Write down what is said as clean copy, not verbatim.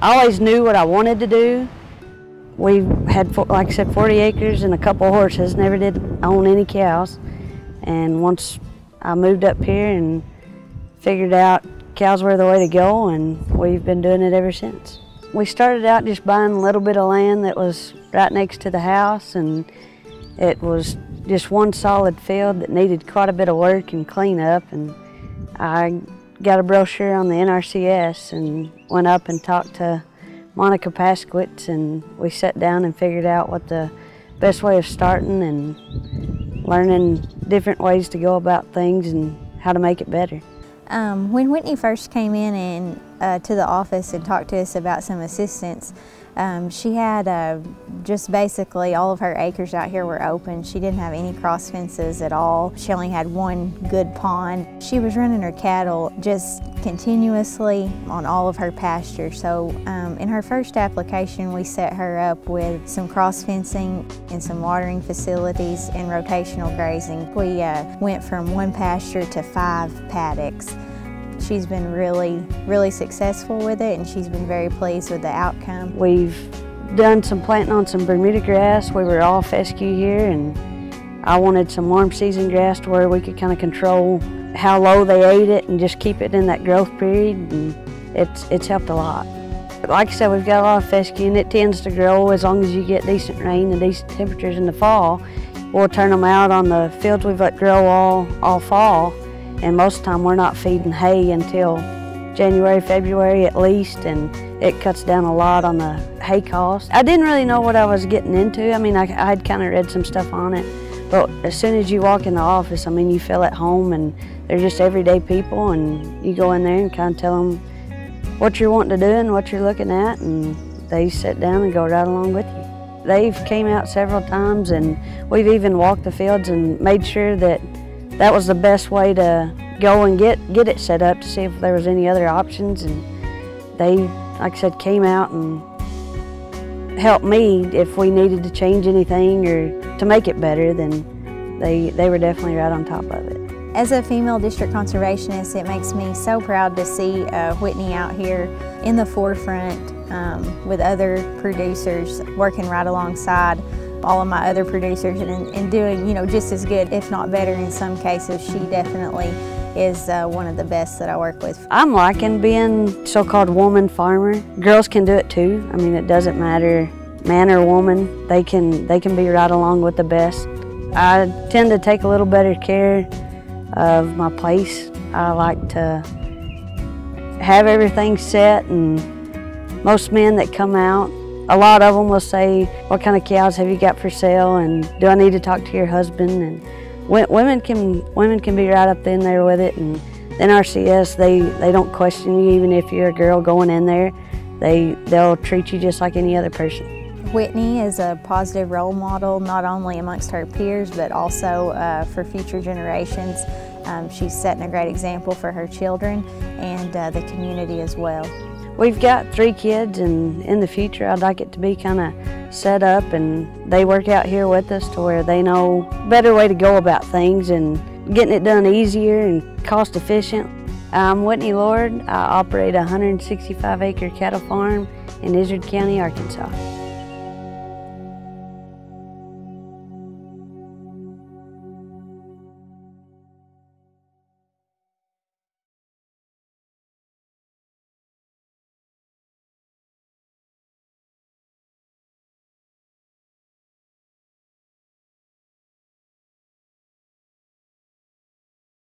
I always knew what I wanted to do. We had, like I said, 40 acres and a couple horses, never did own any cows. And once I moved up here and figured out cows were the way to go, and we've been doing it ever since. We started out just buying a little bit of land that was right next to the house, and it was just one solid field that needed quite a bit of work and cleanup. And I got a brochure on the NRCS and went up and talked to Monica Paskowitz, and we sat down and figured out what the best way of starting and learning different ways to go about things and how to make it better. When Whitney first came in and to the office and talked to us about some assistance, she had just basically all of her acres out here were open. She didn't have any cross fences at all. She only had one good pond. She was running her cattle just continuously on all of her pasture. So in her first application, we set her up with some cross fencing and some watering facilities and rotational grazing. We went from one pasture to 5 paddocks. She's been really successful with it, and she's been very pleased with the outcome. We've done some planting on some Bermuda grass. We were all fescue here, and I wanted some warm season grass to where we could kind of control how low they ate it and just keep it in that growth period, and it's helped a lot. Like I said, we've got a lot of fescue, and it tends to grow as long as you get decent rain and decent temperatures in the fall. We'll turn them out on the fields we've let grow all fall. And most of the time we're not feeding hay until January, February at least, and it cuts down a lot on the hay cost. I didn't really know what I was getting into. I mean, I had kind of read some stuff on it, but as soon as you walk in the office, I mean, you feel at home, and they're just everyday people, and you go in there and kind of tell them what you're wanting to do and what you're looking at, and they sit down and go right along with you. They've came out several times, and we've even walked the fields and made sure that that was the best way to go and get it set up to see if there was any other options. And they, like I said, came out and helped me if we needed to change anything or to make it better. Then they were definitely right on top of it. As a female district conservationist, it makes me so proud to see Whitney out here in the forefront with other producers, working right alongside all of my other producers and doing, you know, just as good, if not better in some cases. She definitely is one of the best that I work with. I'm liking being so-called woman farmer. Girls can do it too. I mean, it doesn't matter man or woman. They can be right along with the best. I tend to take a little better care of my place. I like to have everything set, and most men that come out, a lot of them will say, what kind of cows have you got for sale, and do I need to talk to your husband? And women can be right up in there with it, and the NRCS, they don't question you even if you're a girl going in there. They'll treat you just like any other person. Whitney is a positive role model, not only amongst her peers, but also for future generations. She's setting a great example for her children and the community as well. We've got 3 kids, and in the future I'd like it to be kind of set up and they work out here with us to where they know a better way to go about things and getting it done easier and cost efficient. I'm Whitney Lord. I operate a 165-acre cattle farm in Izard County, Arkansas.